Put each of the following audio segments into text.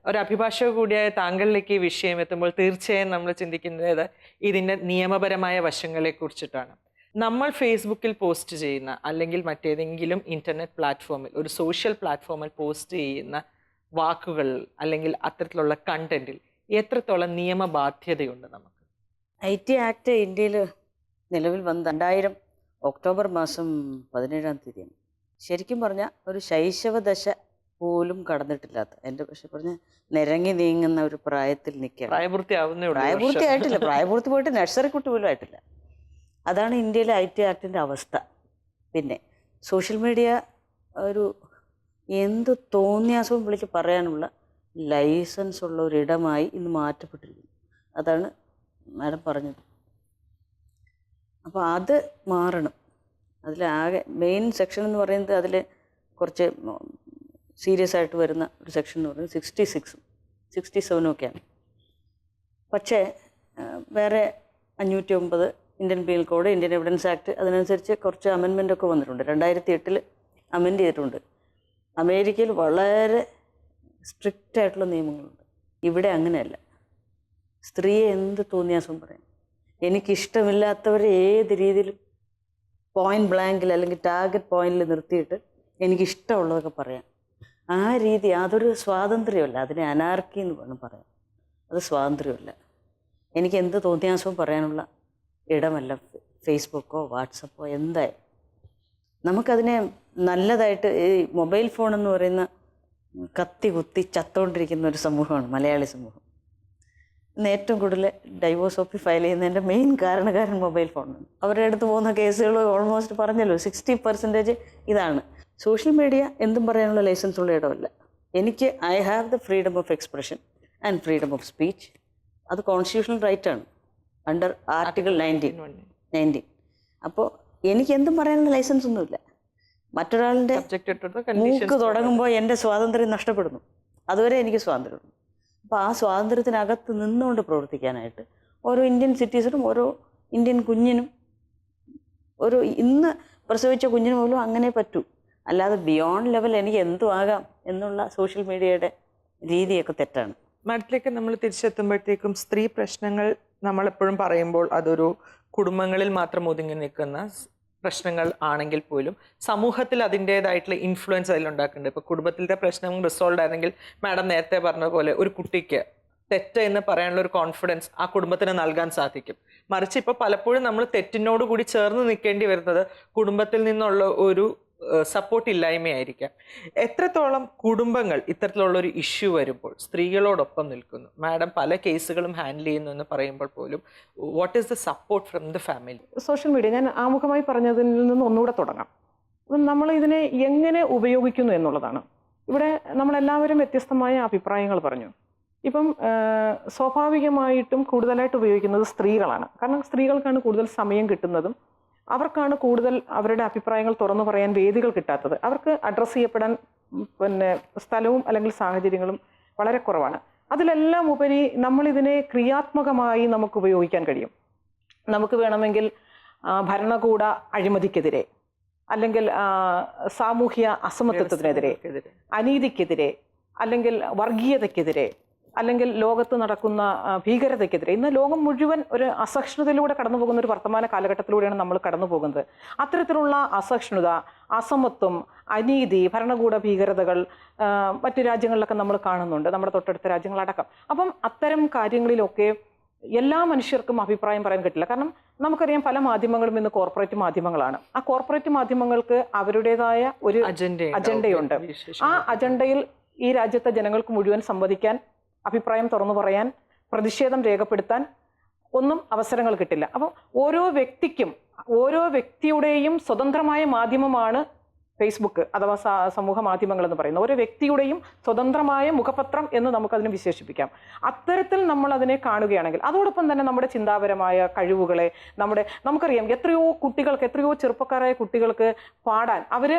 ഒരു അഭിഭാഷക കൂടിയായ താങ്കളിലേക്ക് ഈ വിഷയം എത്തുമ്പോൾ തീർച്ചയായും നമ്മൾ ചിന്തിക്കുന്നത് ഇതിൻ്റെ നിയമപരമായ വശങ്ങളെ കുറിച്ചിട്ടാണ്. നമ്മൾ ഫേസ്ബുക്കിൽ പോസ്റ്റ് ചെയ്യുന്ന അല്ലെങ്കിൽ മറ്റേതെങ്കിലും ഇൻ്റർനെറ്റ് പ്ലാറ്റ്ഫോമിൽ ഒരു സോഷ്യൽ പ്ലാറ്റ്ഫോമിൽ പോസ്റ്റ് ചെയ്യുന്ന വാക്കുകൾ അല്ലെങ്കിൽ അത്തരത്തിലുള്ള കണ്ടന്റിൽ എത്രത്തോളം നിയമബാധ്യതയുണ്ട് നമുക്ക്? IT ആക്ട് ഇന്ത്യയിൽ നിലവിൽ വന്ന് 2000 ഒക്ടോബർ മാസം 17-ാം തീയതിയാണ്. ശരിക്കും പറഞ്ഞാൽ ഒരു ശൈശവദശ പോലും കടന്നിട്ടില്ലാത്ത, എൻ്റെ പക്ഷെ പറഞ്ഞ നിരങ്ങി നീങ്ങുന്ന ഒരു പ്രായത്തിൽ നിൽക്കുക. പ്രായപൂർത്തിയായിട്ടില്ല, പ്രായപൂർത്തി പോയിട്ട് നഴ്സറി കുട്ടി പോലും ആയിട്ടില്ല. അതാണ് ഇന്ത്യയിലെ IT ആക്ടിൻ്റെ അവസ്ഥ. പിന്നെ സോഷ്യൽ മീഡിയ ഒരു എന്ത് തോന്നിയാസവും വിളിച്ച് പറയാനുള്ള ലൈസൻസ് ഉള്ള ഒരിടമായി ഇന്ന് മാറ്റപ്പെട്ടിരിക്കുന്നു. അതാണ് മാഡം പറഞ്ഞത്. അപ്പോൾ അത് മാറണം. അതിലാകെ മെയിൻ സെക്ഷൻ എന്ന് പറയുന്നത് അതിൽ കുറച്ച് സീരിയസ് ആയിട്ട് വരുന്ന ഒരു സെക്ഷൻ എന്ന് പറയുന്നത് 66-ഉം 67-ഉം ഒക്കെയാണ്. പക്ഷേ വേറെ 509 Indian penal code, Indian evidence act, അതിനനുസരിച്ച് കുറച്ച് അമെൻമെൻ്റ് ഒക്കെ വന്നിട്ടുണ്ട്. 2008 അമെൻഡ് ചെയ്തിട്ടുണ്ട്. അമേരിക്കയിൽ വളരെ സ്ട്രിക്റ്റ് ആയിട്ടുള്ള നിയമങ്ങളുണ്ട്. ഇവിടെ അങ്ങനെയല്ല. സ്ത്രീയെ എന്ത് തോന്നിയാസം പറയാം. എനിക്കിഷ്ടമില്ലാത്തവരെ ഏത് രീതിയിലും പോയിന്റ് ബ്ലാങ്കിൽ അല്ലെങ്കിൽ ടാർഗറ്റ് പോയിന്റിൽ നിർത്തിയിട്ട് എനിക്കിഷ്ടമുള്ളതൊക്കെ പറയാം. ആ രീതി അതൊരു സ്വാതന്ത്ര്യമല്ല, അതിനെ അനാർക്കി എന്ന് വേണം പറയാം. അത് സ്വാതന്ത്ര്യമല്ല. എനിക്ക് എന്ത് തോന്നിയാസവും പറയാനുള്ള ഇടമല്ല ഫേസ്ബുക്കോ വാട്സപ്പോ എന്തായാലും. നമുക്കതിനെ നല്ലതായിട്ട്, ഈ മൊബൈൽ ഫോൺ എന്ന് പറയുന്ന കത്തി കുത്തി ചത്തുകൊണ്ടിരിക്കുന്ന ഒരു സമൂഹമാണ് മലയാളി സമൂഹം. ഇന്ന് ഏറ്റവും കൂടുതൽ ഡൈവോഴ്സ് ഓഫീസ് ഫയൽ ചെയ്യുന്നതിൻ്റെ മെയിൻ കാരണക്കാരൻ മൊബൈൽ ഫോണാണ്. അവരുടെ അടുത്ത് പോകുന്ന കേസുകൾ ഓൾമോസ്റ്റ് പറഞ്ഞല്ലോ 60% ഇതാണ്. സോഷ്യൽ മീഡിയ എന്തും പറയാനുള്ള ലൈസൻസ് ഉള്ള ഇടമല്ല. എനിക്ക് I have the freedom of expression and freedom of speech. അത് കോൺസ്റ്റിറ്റ്യൂഷണൽ റൈറ്റാണ് അണ്ടർ ആർട്ടിക്കിൾ 19. അപ്പോൾ എനിക്ക് എന്തും പറയാനുള്ള ലൈസൻസ് ഒന്നുമില്ല. മറ്റൊരാളുടെ മൂക്ക് തുടങ്ങുമ്പോൾ എൻ്റെ സ്വാതന്ത്ര്യം നഷ്ടപ്പെടുന്നു. അതുവരെ എനിക്ക് സ്വാതന്ത്ര്യമുണ്ട്. അപ്പോൾ ആ സ്വാതന്ത്ര്യത്തിനകത്ത് നിന്നുകൊണ്ട് പ്രവർത്തിക്കാനായിട്ട് ഓരോ ഇന്ത്യൻ സിറ്റിസണും ഓരോ ഇന്ത്യൻ കുഞ്ഞിനും ഒരു ഇന്ന് പ്രസവിച്ച കുഞ്ഞിന് പോലും അങ്ങനെ പറ്റൂ. അല്ലാതെ ബിയോണ്ട് ലെവൽ എനിക്ക് എന്തും ആകാം എന്നുള്ള സോഷ്യൽ മീഡിയയുടെ രീതിയൊക്കെ തെറ്റാണ്. നാട്ടിലേക്ക് നമ്മൾ തിരിച്ചെത്തുമ്പോഴത്തേക്കും സ്ത്രീ പ്രശ്നങ്ങൾ നമ്മളെപ്പോഴും പറയുമ്പോൾ അതൊരു കുടുംബങ്ങളിൽ മാത്രം ഒതുങ്ങി നിൽക്കുന്ന പ്രശ്നങ്ങൾ ആണെങ്കിൽ പോലും സമൂഹത്തിൽ അതിൻ്റേതായിട്ടുള്ള ഇൻഫ്ലുവൻസ് അതിലുണ്ടാക്കുന്നുണ്ട്. ഇപ്പോൾ കുടുംബത്തിലെ പ്രശ്നം റിസോൾവ് ആയിരുന്നെങ്കിൽ മാഡം നേരത്തെ പറഞ്ഞ പോലെ ഒരു കുട്ടിക്ക് തെറ്റ് എന്ന് പറയാനുള്ള ഒരു കോൺഫിഡൻസ് ആ കുടുംബത്തിന് നൽകാൻ സാധിക്കും. മറിച്ച് ഇപ്പോൾ പലപ്പോഴും നമ്മൾ തെറ്റിനോട് കൂടി ചേർന്ന് നിൽക്കേണ്ടി വരുന്നത് കുടുംബത്തിൽ നിന്നുള്ള ഒരു സപ്പോർട്ട് ഇല്ലായ്മയായിരിക്കാം. എത്രത്തോളം കുടുംബങ്ങൾ ഇത്തരത്തിലുള്ള ഒരു ഇഷ്യൂ വരുമ്പോൾ സ്ത്രീകളോടൊപ്പം നിൽക്കുന്നു? മാഡം പല കേസുകളും ഹാൻഡിൽ ചെയ്യുന്നു എന്ന് പറയുമ്പോൾ പോലും what is the support from the family? Social media ഞാൻ ആമുഖമായി പറഞ്ഞതിൽ നിന്ന് ഒന്നുകൂടെ തുടങ്ങാം. നമ്മൾ ഇതിനെ എങ്ങനെ ഉപയോഗിക്കുന്നു എന്നുള്ളതാണ്. ഇവിടെ നമ്മളെല്ലാവരും വ്യത്യസ്തമായ അഭിപ്രായങ്ങൾ പറഞ്ഞു. ഇപ്പം സ്വാഭാവികമായിട്ടും കൂടുതലായിട്ട് ഉപയോഗിക്കുന്നത് സ്ത്രീകളാണ്. കാരണം സ്ത്രീകൾക്കാണ് കൂടുതൽ സമയം കിട്ടുന്നതും അവർക്കാണ് കൂടുതൽ അവരുടെ അഭിപ്രായങ്ങൾ തുറന്നു പറയാൻ വേദികൾ കിട്ടാത്തത്. അവർക്ക് അഡ്രസ്സ് ചെയ്യപ്പെടാൻ സ്ഥലവും അല്ലെങ്കിൽ സാഹചര്യങ്ങളും വളരെ കുറവാണ്. അതിലെല്ലാം ഉപരി നമ്മളിതിനെ ക്രിയാത്മകമായി നമുക്ക് ഉപയോഗിക്കാൻ കഴിയും. നമുക്ക് വേണമെങ്കിൽ ഭരണകൂട അഴിമതിക്കെതിരെ, അല്ലെങ്കിൽ സാമൂഹ്യ അസമത്വത്തിനെതിരെ, അനീതിക്കെതിരെ, അല്ലെങ്കിൽ വർഗീയതയ്ക്കെതിരെ, അല്ലെങ്കിൽ ലോകത്ത് നടക്കുന്ന ഭീകരതയ്ക്കെതിരെ, ഇന്ന് ലോകം മുഴുവൻ ഒരു അസഹിഷ്ണുതയിലൂടെ കടന്നു പോകുന്ന ഒരു വർത്തമാന കാലഘട്ടത്തിലൂടെയാണ് നമ്മൾ കടന്നു പോകുന്നത്. അത്തരത്തിലുള്ള അസഹിഷ്ണുത, അസമത്വം, അനീതി, ഭരണകൂട ഭീകരതകൾ മറ്റു രാജ്യങ്ങളിലൊക്കെ നമ്മൾ കാണുന്നുണ്ട്, നമ്മുടെ തൊട്ടടുത്ത രാജ്യങ്ങളടക്കം. അപ്പം അത്തരം കാര്യങ്ങളിലൊക്കെ എല്ലാ മനുഷ്യർക്കും അഭിപ്രായം പറയാൻ പറ്റില്ല. കാരണം നമുക്കറിയാം പല മാധ്യമങ്ങളും ഇന്ന് കോർപ്പറേറ്റ് മാധ്യമങ്ങളാണ്. ആ കോർപ്പറേറ്റ് മാധ്യമങ്ങൾക്ക് അവരുടേതായ ഒരു അജണ്ടയുണ്ട്. ആ അജണ്ടയിൽ ഈ രാജ്യത്തെ ജനങ്ങൾക്ക് മുഴുവൻ സംവദിക്കാൻ, അഭിപ്രായം തുറന്നു പറയാൻ, പ്രതിഷേധം രേഖപ്പെടുത്താൻ ഒന്നും അവസരങ്ങൾ കിട്ടില്ല. അപ്പം ഓരോ വ്യക്തിയുടെയും സ്വതന്ത്രമായ മാധ്യമമാണ് ഫേസ്ബുക്ക് അഥവാ സമൂഹ മാധ്യമങ്ങൾ എന്ന് പറയുന്നത്. ഓരോ വ്യക്തിയുടെയും സ്വതന്ത്രമായ മുഖപത്രം എന്ന് നമുക്കതിനെ വിശേഷിപ്പിക്കാം. അത്തരത്തിൽ നമ്മൾ അതിനെ കാണുകയാണെങ്കിൽ അതോടൊപ്പം തന്നെ നമ്മുടെ ചിന്താപരമായ കഴിവുകളെ, നമുക്കറിയാം എത്രയോ ചെറുപ്പക്കാരായ കുട്ടികൾക്ക് പാടാൻ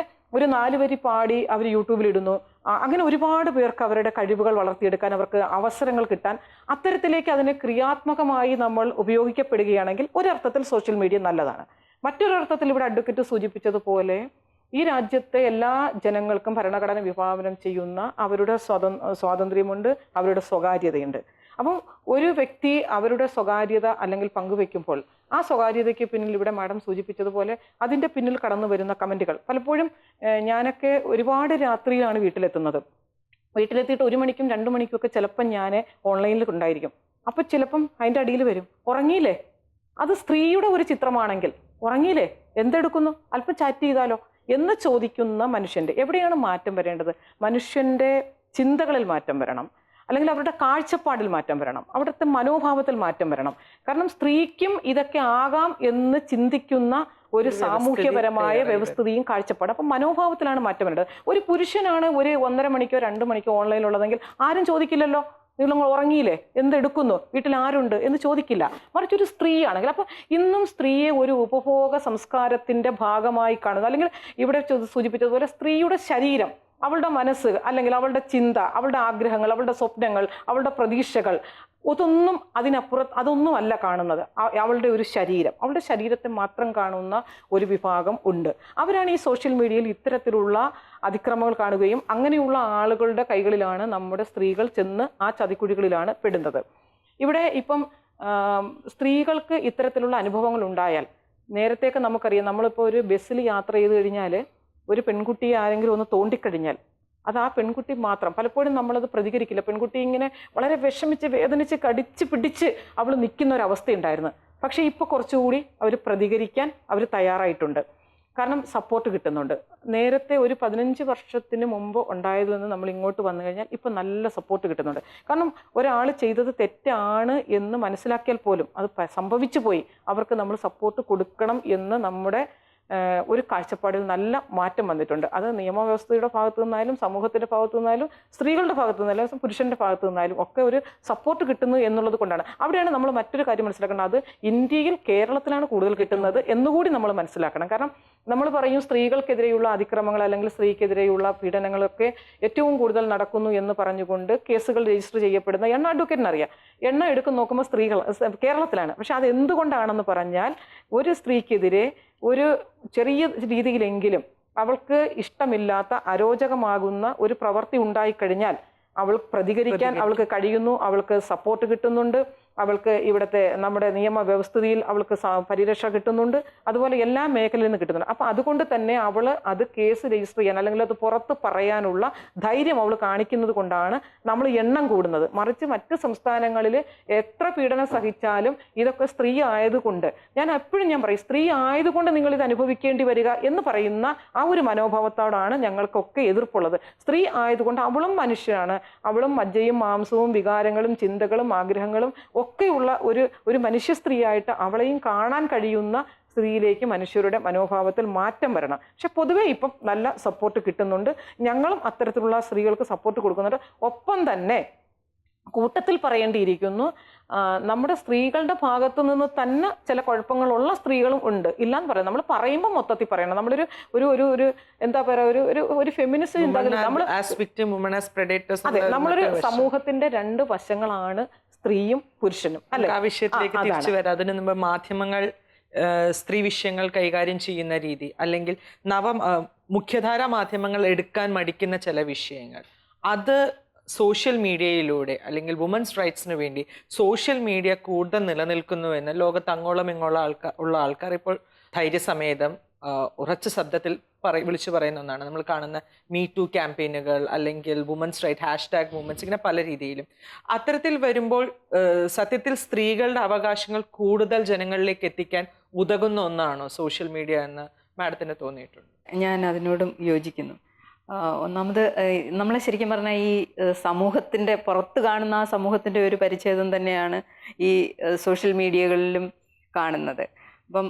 ഒരു 4 വരി പാടി അവർ യൂട്യൂബിലിടുന്നു. അങ്ങനെ ഒരുപാട് പേർക്ക് അവരുടെ കഴിവുകൾ വളർത്തിയെടുക്കാൻ അവർക്ക് അവസരങ്ങൾ കിട്ടാൻ, അത്തരത്തിലേക്ക് അതിനെ ക്രിയാത്മകമായി നമ്മൾ ഉപയോഗിക്കപ്പെടുകയാണെങ്കിൽ ഒരർത്ഥത്തിൽ സോഷ്യൽ മീഡിയ നല്ലതാണ്. മറ്റൊരർത്ഥത്തിൽ ഇവിടെ അഡ്വക്കേറ്റ് സൂചിപ്പിച്ചതുപോലെ ഈ രാജ്യത്തെ എല്ലാ ജനങ്ങൾക്കും ഭരണഘടന വിഭാവനം ചെയ്യുന്ന അവരുടെ സ്വാതന്ത്ര്യമുണ്ട്, അവരുടെ സ്വകാര്യതയുണ്ട്. അപ്പം ഒരു വ്യക്തി അവരുടെ സ്വകാര്യത അല്ലെങ്കിൽ പങ്കുവെക്കുമ്പോൾ ആ സ്വകാര്യതയ്ക്ക് പിന്നിൽ ഇവിടെ മാഡം സൂചിപ്പിച്ചതുപോലെ അതിൻ്റെ പിന്നിൽ കടന്നു വരുന്ന കമൻറ്റുകൾ പലപ്പോഴും ഞാനൊക്കെ ഒരുപാട് രാത്രിയിലാണ് വീട്ടിലെത്തുന്നത്. വീട്ടിലെത്തിയിട്ട് 1 മണിക്കും 2 മണിക്കും ഒക്കെ ചിലപ്പം ഞാൻ ഓൺലൈനിൽ ഉണ്ടായിരിക്കും. അപ്പോൾ ചിലപ്പം അതിൻ്റെ അടിയിൽ വരും, ഉറങ്ങിയില്ലേ? അത് സ്ത്രീയുടെ ഒരു ചിത്രമാണെങ്കിൽ ഉറങ്ങിയില്ലേ, എന്തെടുക്കുന്നു, അല്പം ചാറ്റ് ചെയ്താലോ എന്ന് ചോദിക്കുന്ന മനുഷ്യൻ്റെ എവിടെയാണ് മാറ്റം വരേണ്ടത്? മനുഷ്യൻ്റെ ചിന്തകളിൽ മാറ്റം വരണം, അല്ലെങ്കിൽ അവരുടെ കാഴ്ചപ്പാടിൽ മാറ്റം വരണം, അവിടുത്തെ മനോഭാവത്തിൽ മാറ്റം വരണം. കാരണം സ്ത്രീക്കും ഇതൊക്കെ ആകാം എന്ന് ചിന്തിക്കുന്ന ഒരു സാമൂഹ്യപരമായ വ്യവസ്ഥിതിയും കാഴ്ചപ്പാട്. അപ്പം മനോഭാവത്തിലാണ് മാറ്റം വരേണ്ടത്. ഒരു പുരുഷനാണ് ഒരു 1.5 മണിക്കോ 2 മണിക്കോ ഓൺലൈനിലുള്ളതെങ്കിൽ ആരും ചോദിക്കില്ലല്ലോ, നിങ്ങൾ ഉറങ്ങിയില്ലേ, എന്തെടുക്കുന്നു, വീട്ടിൽ ആരുണ്ട് എന്ന് ചോദിക്കില്ല. മറിച്ച് ഒരു സ്ത്രീ ആണെങ്കിൽ, അപ്പം ഇന്നും സ്ത്രീയെ ഒരു ഉപഭോഗ സംസ്കാരത്തിൻ്റെ ഭാഗമായി കാണുന്നു. അല്ലെങ്കിൽ ഇവിടെ സൂചിപ്പിച്ചതുപോലെ സ്ത്രീയുടെ ശരീരം, അവളുടെ മനസ്സ്, അല്ലെങ്കിൽ അവളുടെ ചിന്ത, അവളുടെ ആഗ്രഹങ്ങൾ, അവളുടെ സ്വപ്നങ്ങൾ, അവളുടെ പ്രതീക്ഷകൾ, അതൊന്നും അല്ല കാണുന്നത്. അവളുടെ ഒരു ശരീരം, അവളുടെ ശരീരത്തെ മാത്രം കാണുന്ന ഒരു വിഭാഗം ഉണ്ട്. അവരാണ് ഈ സോഷ്യൽ മീഡിയയിൽ ഇത്തരത്തിലുള്ള അതിക്രമങ്ങൾ കാണുകയും അങ്ങനെയുള്ള ആളുകളുടെ കൈകളിലാണ് നമ്മുടെ സ്ത്രീകൾ ചെന്ന് ആ ചതിക്കുഴികളിലാണ് പെടുന്നത്. ഇവിടെ ഇപ്പം സ്ത്രീകൾക്ക് ഇത്തരത്തിലുള്ള അനുഭവങ്ങൾ ഉണ്ടായാൽ, നേരത്തെയൊക്കെ നമുക്കറിയാം, നമ്മളിപ്പോൾ ഒരു ബസ്സിൽ യാത്ര ചെയ്ത് കഴിഞ്ഞാൽ ഒരു പെൺകുട്ടിയെ ആരെങ്കിലും ഒന്ന് തോണ്ടിക്കഴിഞ്ഞാൽ അത് ആ പെൺകുട്ടി മാത്രം, പലപ്പോഴും നമ്മളത് പ്രതികരിക്കില്ല. പെൺകുട്ടി ഇങ്ങനെ വളരെ വിഷമിച്ച് വേദനിച്ച് കടിച്ച് പിടിച്ച് അവൾ നിൽക്കുന്ന ഒരവസ്ഥയുണ്ടായിരുന്നു. പക്ഷേ ഇപ്പോൾ കുറച്ചുകൂടി അവർ പ്രതികരിക്കാൻ അവർ തയ്യാറായിട്ടുണ്ട്. കാരണം സപ്പോർട്ട് കിട്ടുന്നുണ്ട്. നേരത്തെ ഒരു 15 വർഷത്തിന് മുമ്പ് ഉണ്ടായതിൽ നിന്ന് നമ്മൾ ഇങ്ങോട്ട് വന്നു കഴിഞ്ഞാൽ ഇപ്പം നല്ല സപ്പോർട്ട് കിട്ടുന്നുണ്ട്. കാരണം ഒരാൾ ചെയ്തത് തെറ്റാണ് എന്ന് മനസ്സിലാക്കിയാൽ പോലും അത് സംഭവിച്ചു പോയി, അവർക്ക് നമ്മൾ സപ്പോർട്ട് കൊടുക്കണം എന്ന് നമ്മുടെ ഒരു കാഴ്ചപ്പാടിൽ നല്ല മാറ്റം വന്നിട്ടുണ്ട്. അത് നിയമവ്യവസ്ഥയുടെ ഭാഗത്തു നിന്നായാലും സമൂഹത്തിൻ്റെ ഭാഗത്തു നിന്നായാലും സ്ത്രീകളുടെ ഭാഗത്തു നിന്നായാലും പുരുഷൻ്റെ ഭാഗത്തു നിന്നായാലും ഒക്കെ ഒരു സപ്പോർട്ട് കിട്ടുന്നു എന്നുള്ളത് കൊണ്ടാണ്. അവിടെയാണ് നമ്മൾ മറ്റൊരു കാര്യം മനസ്സിലാക്കേണ്ടത്. അത് ഇന്ത്യയിൽ, കേരളത്തിലാണ് കൂടുതൽ കിട്ടുന്നത് എന്നുകൂടി നമ്മൾ മനസ്സിലാക്കണം. കാരണം നമ്മൾ പറയും സ്ത്രീകൾക്കെതിരെയുള്ള അതിക്രമങ്ങൾ അല്ലെങ്കിൽ സ്ത്രീക്കെതിരെയുള്ള പീഡനങ്ങളൊക്കെ ഏറ്റവും കൂടുതൽ നടക്കുന്നു എന്ന് പറഞ്ഞുകൊണ്ട് കേസുകൾ രജിസ്റ്റർ ചെയ്യപ്പെടുന്ന എണ്ണ അഡ്വക്കേറ്റിനറിയാം. എണ്ണ എടുക്കും നോക്കുമ്പോൾ സ്ത്രീകൾ കേരളത്തിലാണ്. പക്ഷെ അത് എന്തുകൊണ്ടാണെന്ന് പറഞ്ഞാൽ ഒരു സ്ത്രീക്കെതിരെ ഒരു ചെറിയ രീതിയിലെങ്കിലും അവൾക്ക് ഇഷ്ടമില്ലാത്ത അരോചകമാകുന്ന ഒരു പ്രവൃത്തി ഉണ്ടായിക്കഴിഞ്ഞാൽ അവൾ പ്രതികരിക്കാൻ അവൾക്ക് കഴിയുന്നു, അവൾക്ക് സപ്പോർട്ട് കിട്ടുന്നുണ്ട്, അവൾക്ക് ഇവിടുത്തെ നമ്മുടെ നിയമവ്യവസ്ഥിതിയിൽ അവൾക്ക് പരിരക്ഷ കിട്ടുന്നുണ്ട്, അതുപോലെ എല്ലാ മേഖലയിൽ നിന്ന് കിട്ടുന്നുണ്ട്. അപ്പം അതുകൊണ്ട് തന്നെ അവൾ അത് കേസ് രജിസ്റ്റർ ചെയ്യാൻ അല്ലെങ്കിൽ അത് പുറത്ത് പറയാനുള്ള ധൈര്യം അവൾ കാണിക്കുന്നത് കൊണ്ടാണ് നമ്മൾ എണ്ണം കൂടുന്നത്. മറിച്ച് മറ്റ് സംസ്ഥാനങ്ങളിൽ എത്ര പീഡനം സഹിച്ചാലും ഇതൊക്കെ സ്ത്രീ ആയതുകൊണ്ട്, ഞാൻ പറയും സ്ത്രീ ആയതുകൊണ്ട് നിങ്ങൾ ഇത് അനുഭവിക്കേണ്ടി വരിക എന്ന് പറയുന്ന ആ ഒരു മനോഭാവത്തോടാണ് ഞങ്ങൾക്കൊക്കെ എതിർപ്പുള്ളത്. സ്ത്രീ ആയതുകൊണ്ട് അവളും മനുഷ്യനാണ്, അവളും മജ്ജയും മാംസവും വികാരങ്ങളും ചിന്തകളും ആഗ്രഹങ്ങളും ഒക്കെയുള്ള ഒരു മനുഷ്യ സ്ത്രീയായിട്ട് അവളെയും കാണാൻ കഴിയുന്ന സ്ത്രീയിലേക്ക് മനുഷ്യരുടെ മനോഭാവത്തിൽ മാറ്റം വരണം. പക്ഷെ പൊതുവെ ഇപ്പം നല്ല സപ്പോർട്ട് കിട്ടുന്നുണ്ട്. ഞങ്ങളും അത്തരത്തിലുള്ള സ്ത്രീകൾക്ക് സപ്പോർട്ട് കൊടുക്കുന്നുണ്ട്. ഒപ്പം തന്നെ കൂട്ടത്തിൽ പറയേണ്ടിയിരിക്കുന്നു, നമ്മുടെ സ്ത്രീകളുടെ ഭാഗത്തു നിന്ന് തന്നെ ചില കുഴപ്പങ്ങളുള്ള സ്ത്രീകളും ഉണ്ട്. ഇല്ലാന്ന് പറയാം. നമ്മൾ പറയുമ്പോൾ മൊത്തത്തിൽ പറയണം. നമ്മളൊരു ഒരു ഒരു ഒരു എന്താ പറയുക, ഒരു ഫെമിനിസ്റ്റ് അതെ, നമ്മളൊരു സമൂഹത്തിന്റെ 2 വശങ്ങളാണ് സ്ത്രീയും പുരുഷനും. അല്ലെ, ആ വിഷയത്തിലേക്ക് തിരിച്ചു വരാം. അതിന് മുമ്പ് മാധ്യമങ്ങൾ സ്ത്രീ വിഷയങ്ങൾ കൈകാര്യം ചെയ്യുന്ന രീതി, അല്ലെങ്കിൽ മുഖ്യധാരാ മാധ്യമങ്ങൾ എടുക്കാൻ മടിക്കുന്ന ചില വിഷയങ്ങൾ, അത് സോഷ്യൽ മീഡിയയിലൂടെ അല്ലെങ്കിൽ വുമൻസ് റൈറ്റ്സിന് വേണ്ടി സോഷ്യൽ മീഡിയ കൂടുതൽ നിലനിൽക്കുന്നുവെന്ന് ലോകത്ത് അങ്ങോളം ഇങ്ങോളം ഉള്ള ആൾക്കാർ ഇപ്പോൾ ധൈര്യസമേതം ഉറച്ച ശബ്ദത്തിൽ വിളിച്ചു പറയുന്ന ഒന്നാണ്. നമ്മൾ കാണുന്ന മീ ടു ക്യാമ്പയിനുകൾ അല്ലെങ്കിൽ വുമൻസ് റൈറ്റ് #മൂവ്മെന്റ്സ്, ഇങ്ങനെ പല രീതിയിലും. അത്തരത്തിൽ വരുമ്പോൾ സത്യത്തിൽ സ്ത്രീകളുടെ അവകാശങ്ങൾ കൂടുതൽ ജനങ്ങളിലേക്ക് എത്തിക്കാൻ ഉതകുന്ന ഒന്നാണോ സോഷ്യൽ മീഡിയ എന്ന് മാഡത്തിന് തോന്നിയിട്ടുണ്ട്? ഞാൻ അതിനോടും യോജിക്കുന്നു. ഒന്നാമത് നമ്മളെ ശരിക്കും പറഞ്ഞാൽ ഈ സമൂഹത്തിൻ്റെ പുറത്ത് കാണുന്ന ആ സമൂഹത്തിൻ്റെ ഒരു പരിച്ഛേദം തന്നെയാണ് ഈ സോഷ്യൽ മീഡിയകളിലും കാണുന്നത്. അപ്പം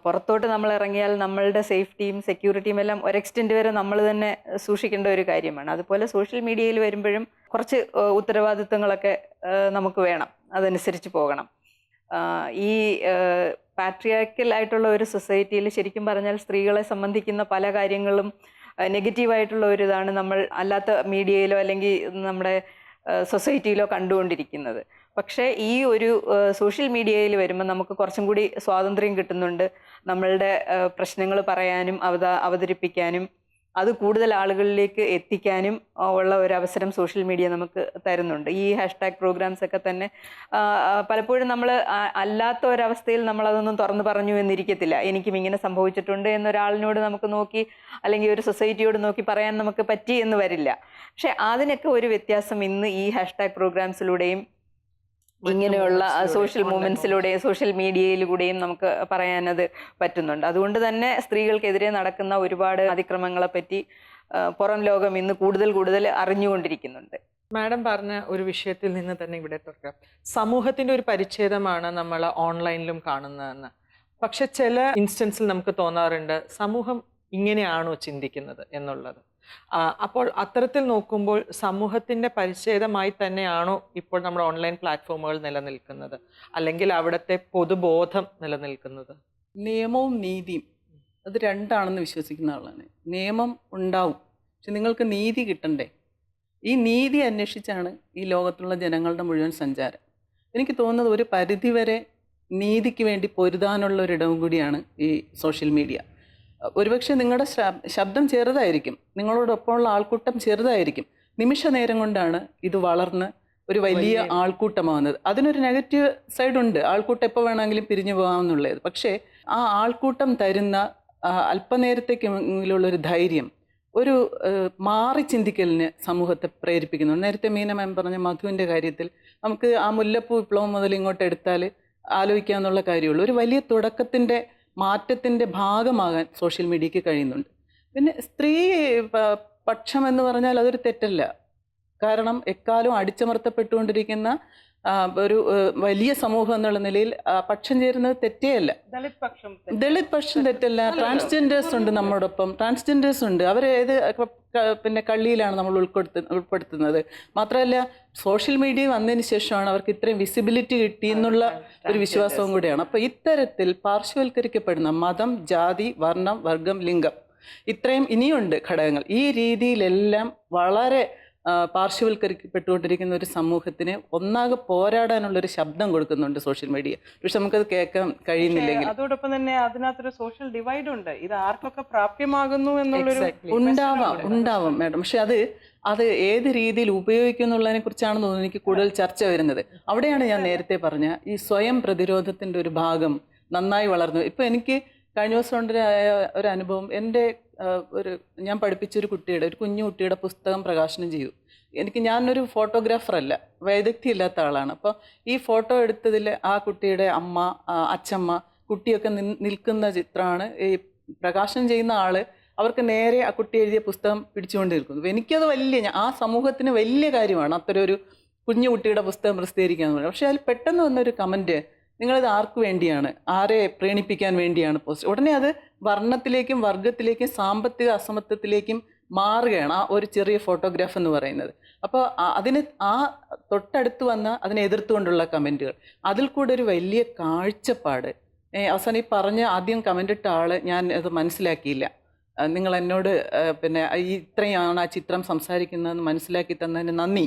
പുറത്തോട്ട് നമ്മൾ ഇറങ്ങിയാൽ നമ്മളുടെ സേഫ്റ്റിയും സെക്യൂരിറ്റിയും എല്ലാം ഒരെക്സ്റ്റെൻറ്റ് വരെ നമ്മൾ തന്നെ സൂക്ഷിക്കേണ്ട ഒരു കാര്യമാണ്. അതുപോലെ സോഷ്യൽ മീഡിയയിൽ വരുമ്പോഴും കുറച്ച് ഉത്തരവാദിത്വങ്ങളൊക്കെ നമുക്ക് വേണം, അതനുസരിച്ച് പോകണം. ഈ പാട്രിയാർക്കൽ ആയിട്ടുള്ള ഒരു സൊസൈറ്റിയിൽ ശരിക്കും പറഞ്ഞാൽ സ്ത്രീകളെ സംബന്ധിക്കുന്ന പല കാര്യങ്ങളും നെഗറ്റീവായിട്ടുള്ള ഒരു ഇതാണ് നമ്മൾ അല്ലാത്ത മീഡിയയിലോ അല്ലെങ്കിൽ നമ്മുടെ സൊസൈറ്റിയിലോ കണ്ടുകൊണ്ടിരിക്കുന്നത്. പക്ഷേ ഈ ഒരു സോഷ്യൽ മീഡിയയിൽ വരുമ്പോൾ നമുക്ക് കുറച്ചും കൂടി സ്വാതന്ത്ര്യം കിട്ടുന്നുണ്ട്. നമ്മളുടെ പ്രശ്നങ്ങൾ പറയാനും അവതരിപ്പിക്കാനും അത് കൂടുതൽ ആളുകളിലേക്ക് എത്തിക്കാനും ഉള്ള ഒരു അവസരം സോഷ്യൽ മീഡിയ നമുക്ക് തരുന്നുണ്ട്. ഈ ഹാഷ്ടാഗ് പ്രോഗ്രാംസ് ഒക്കെ തന്നെ പലപ്പോഴും നമ്മൾ അല്ലാത്ത ഒരവസ്ഥയിൽ നമ്മളതൊന്നും തുറന്നു പറഞ്ഞു എന്നിരിക്കത്തില്ല. എനിക്കും ഇങ്ങനെ സംഭവിച്ചിട്ടുണ്ട് എന്നൊരാളിനോട് നമുക്ക് നോക്കി അല്ലെങ്കിൽ ഒരു സൊസൈറ്റിയോട് നോക്കി പറയാൻ നമുക്ക് പറ്റി എന്ന് വരില്ല. പക്ഷെ അതിനൊക്കെ ഒരു വ്യത്യാസം ഇന്ന് ഈ ഹാഷ്ടാഗ് പ്രോഗ്രാംസിലൂടെയും ഇങ്ങനെയുള്ള സോഷ്യൽ മൂവ്മെന്റ്സിലൂടെയും സോഷ്യൽ മീഡിയയിലൂടെയും നമുക്ക് പറയാനത് പറ്റുന്നുണ്ട്. അതുകൊണ്ട് തന്നെ സ്ത്രീകൾക്കെതിരെ നടക്കുന്ന ഒരുപാട് അതിക്രമങ്ങളെ പറ്റി പുറം ലോകം ഇന്ന് കൂടുതൽ അറിഞ്ഞുകൊണ്ടിരിക്കുന്നുണ്ട്. മാഡം പറഞ്ഞ ഒരു വിഷയത്തിൽ നിന്ന് തന്നെ ഇവിടെ തുടരാം. സമൂഹത്തിന്റെ ഒരു പരിച്ഛേദമാണ് നമ്മൾ ഓൺലൈനിലും കാണുന്നതെന്ന്. പക്ഷെ ചില ഇൻസ്റ്റൻസിൽ നമുക്ക് തോന്നാറുണ്ട് സമൂഹം ഇങ്ങനെയാണോ ചിന്തിക്കുന്നത് എന്നുള്ളത്. അപ്പോൾ അത്തരത്തിൽ നോക്കുമ്പോൾ സമൂഹത്തിന്റെ പരിച്ഛേദമായി തന്നെയാണോ ഇപ്പോൾ നമ്മുടെ ഓൺലൈൻ പ്ലാറ്റ്ഫോമുകൾ നിലനിൽക്കുന്നത്, അല്ലെങ്കിൽ അവിടുത്തെ പൊതുബോധം നിലനിൽക്കുന്നത്? നിയമവും നീതിയും അത് രണ്ടാണെന്ന് വിശ്വസിക്കുന്ന ആളാണ്. നിയമം ഉണ്ടാവും, പക്ഷെ നിങ്ങൾക്ക് നീതി കിട്ടണ്ടേ? ഈ നീതി അന്വേഷിച്ചാണ് ഈ ലോകത്തുള്ള ജനങ്ങളുടെ മുഴുവൻ സഞ്ചാരം. എനിക്ക് തോന്നുന്നത് ഒരു പരിധിവരെ നീതിക്ക് വേണ്ടി പൊരുതാനുള്ള ഒരിടവും കൂടിയാണ് ഈ സോഷ്യൽ മീഡിയ. ഒരുപക്ഷെ നിങ്ങളുടെ ശബ്ദം ചെറുതായിരിക്കും, നിങ്ങളോടൊപ്പമുള്ള ആൾക്കൂട്ടം ചെറുതായിരിക്കും, നിമിഷ നേരം കൊണ്ടാണ് ഇത് വളർന്ന് ഒരു വലിയ ആൾക്കൂട്ടമാവുന്നത്. അതിനൊരു നെഗറ്റീവ് സൈഡുണ്ട്, ആൾക്കൂട്ടം എപ്പോൾ വേണമെങ്കിലും പിരിഞ്ഞു പോകാമെന്നുള്ളത്. പക്ഷേ ആ ആൾക്കൂട്ടം തരുന്ന അല്പനേരത്തേക്കുള്ളൊരു ധൈര്യം, ഒരു മാറി ചിന്തിക്കലിന് സമൂഹത്തെ പ്രേരിപ്പിക്കുന്നുണ്ട്. നേരത്തെ മീന മാം പറഞ്ഞ മധുവിൻ്റെ കാര്യത്തിൽ നമുക്ക് ആ മുല്ലപ്പൂ വിപ്ലവം മുതൽ ഇങ്ങോട്ട് എടുത്താൽ ആലോചിക്കാമെന്നുള്ള കാര്യമുള്ളൂ. ഒരു വലിയ തുടക്കത്തിൻ്റെ മാറ്റത്തിൻ്റെ ഭാഗമാകാൻ സോഷ്യൽ മീഡിയയ്ക്ക് കഴിയുന്നുണ്ട്. പിന്നെ സ്ത്രീ പക്ഷം എന്ന് പറഞ്ഞാൽ അതൊരു തെറ്റല്ല. കാരണം എക്കാലവും അടിച്ചമർത്തപ്പെട്ടുകൊണ്ടിരിക്കുന്ന ഒരു വലിയ സമൂഹം എന്നുള്ള നിലയിൽ പക്ഷം ചേരുന്നത് തെറ്റേയല്ല. ദളിത് പക്ഷം തെറ്റല്ല. ട്രാൻസ്ജെൻഡേഴ്സ് ഉണ്ട് നമ്മോടൊപ്പം, ട്രാൻസ്ജെൻഡേഴ്സ് ഉണ്ട്. അവരേത് പിന്നെ കള്ളിയിലാണ് നമ്മൾ ഉൾപ്പെടുത്തുന്നത്. മാത്രമല്ല സോഷ്യൽ മീഡിയ വന്നതിന് ശേഷമാണ് അവർക്ക് ഇത്രയും വിസിബിലിറ്റി കിട്ടിയെന്നുള്ള ഒരു വിശ്വാസവും കൂടിയാണ്. അപ്പോൾ ഇത്തരത്തിൽ പാർശ്വവൽക്കരിക്കപ്പെടുന്ന മതം, ജാതി, വർണ്ണം, വർഗം, ലിംഗം, ഇത്രയും ഇനിയുണ്ട് ഘടകങ്ങൾ. ഈ രീതിയിലെല്ലാം വളരെ പാർശ്വവൽക്കരിക്കപ്പെട്ടുകൊണ്ടിരിക്കുന്ന ഒരു സമൂഹത്തിന് ഒന്നാകെ പോരാടാനുള്ളൊരു ശബ്ദം കൊടുക്കുന്നുണ്ട് സോഷ്യൽ മീഡിയ. പക്ഷെ നമുക്കത് കേൾക്കാൻ കഴിയുന്നില്ലെങ്കിൽ അതോടൊപ്പം തന്നെ അതിനകത്തൊരു സോഷ്യൽ ഡിവൈഡ് ഉണ്ട്. ഇത് ആർക്കൊക്കെ പ്രാപ്യമാകുന്നു എന്നുള്ളൊരു ഉണ്ടാവാം മാഡം. പക്ഷെ അത് ഏത് രീതിയിൽ ഉപയോഗിക്കും എന്നുള്ളതിനെ കുറിച്ചാണ് തോന്നുന്നത് എനിക്ക് കൂടുതൽ ചർച്ച വരുന്നത്. അവിടെയാണ് ഞാൻ നേരത്തെ പറഞ്ഞ ഈ സ്വയം പ്രതിരോധത്തിൻ്റെ ഒരു ഭാഗം നന്നായി വളർന്നു. ഇപ്പം എനിക്ക് കഴിഞ്ഞ ദിവസം ഉണ്ടായ ഒരു അനുഭവം, എൻ്റെ ഞാൻ പഠിപ്പിച്ചൊരു കുട്ടിയുടെ, ഒരു കുഞ്ഞു കുട്ടിയുടെ പുസ്തകം പ്രകാശനം ചെയ്തു. ഞാനൊരു ഫോട്ടോഗ്രാഫറല്ല, വൈദഗ്ധ്യം ഇല്ലാത്ത ആളാണ്. അപ്പോൾ ഈ ഫോട്ടോ എടുത്തതിൽ ആ കുട്ടിയുടെ അമ്മ, അച്ഛമ്മ, കുട്ടിയൊക്കെ നിൽക്കുന്ന ചിത്രമാണ്. ഈ പ്രകാശനം ചെയ്യുന്ന ആൾ അവർക്ക് നേരെ ആ കുട്ടി എഴുതിയ പുസ്തകം പിടിച്ചുകൊണ്ട് നിൽക്കുന്നു. എനിക്കത് ആ സമൂഹത്തിന് വലിയ കാര്യമാണ് അത്തരം ഒരു കുഞ്ഞു കുട്ടിയുടെ പുസ്തകം പ്രസിദ്ധീകരിക്കുക എന്ന് പറയുന്നത്. പക്ഷേ അതിൽ പെട്ടെന്ന് വന്നൊരു കമൻറ്റ്, നിങ്ങളിത് ആർക്ക് വേണ്ടിയാണ്, ആരെ പ്രീണിപ്പിക്കാൻ വേണ്ടിയാണ് പോസ്റ്റ്? ഉടനെ അത് വർണ്ണത്തിലേക്കും വർഗത്തിലേക്കും സാമ്പത്തിക അസമത്വത്തിലേക്കും മാറുകയാണ് ആ ഒരു ചെറിയ ഫോട്ടോഗ്രാഫ് എന്ന് പറയുന്നത്. അപ്പോൾ തൊട്ടടുത്ത് വന്ന അതിനെ എതിർത്തുകൊണ്ടുള്ള കമൻറ്റുകൾ, അതിൽ കൂടെ ഒരു വലിയ കാഴ്ചപ്പാട്. അവസാനം ഈ ആദ്യം കമൻ്റ് ഇട്ട ആൾ, ഞാൻ അത് മനസ്സിലാക്കിയില്ല, നിങ്ങൾ എന്നോട് പിന്നെ ഇത്രയാണ് ആ ചിത്രം സംസാരിക്കുന്നതെന്ന് മനസ്സിലാക്കി തന്നതിന് നന്ദി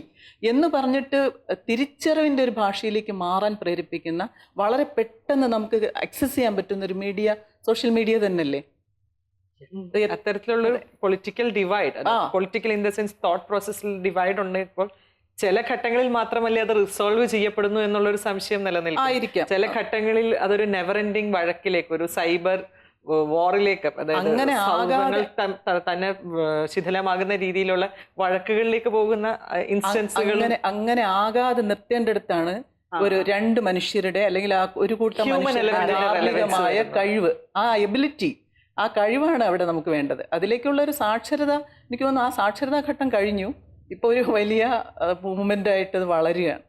എന്ന് പറഞ്ഞിട്ട് തിരിച്ചറിവിൻ്റെ ഒരു ഭാഷയിലേക്ക് മാറാൻ പ്രേരിപ്പിക്കുന്ന, വളരെ പെട്ടെന്ന് നമുക്ക് ആക്സസ് ചെയ്യാൻ പറ്റുന്ന ഒരു മീഡിയ സോഷ്യൽ മീഡിയ തന്നെയല്ലേ? അത്തരത്തിലുള്ള political divide, political in the sense thought പ്രോസസ്സിൽ ഡിവൈഡ് ഉണ്ട്. ഇപ്പോൾ ചില ഘട്ടങ്ങളിൽ മാത്രമല്ലേ അത് റിസോൾവ് ചെയ്യപ്പെടുന്നു എന്നുള്ളൊരു സംശയം നിലനിൽക്കും. ചില ഘട്ടങ്ങളിൽ അതൊരു നെവർ എൻഡിങ് വഴക്കിലേക്ക്, ഒരു സൈബർ വാറിലേക്ക്, അതായത് തന്നെ ശിഥിലമാകുന്ന രീതിയിലുള്ള വഴക്കുകളിലേക്ക് പോകുന്ന ഇൻസ്റ്റൻസുകൾ അങ്ങനെ ആകാതെ നിർത്തേണ്ടടുത്താണ് ഒരു രണ്ട് മനുഷ്യരുടെ അല്ലെങ്കിൽ ആ ഒരു കൂട്ടം ധാർമ്മികമായ കഴിവ്, ആ എബിലിറ്റി, ആ കഴിവാണ് അവിടെ നമുക്ക് വേണ്ടത്. അതിലേക്കുള്ള ഒരു സാക്ഷരത, എനിക്ക് തോന്നുന്നു ആ സാക്ഷരതാ ഘട്ടം കഴിഞ്ഞു. ഇപ്പോൾ ഒരു വലിയ മൂവ്മെന്റ് ആയിട്ട് അത് വളരുകയാണ്.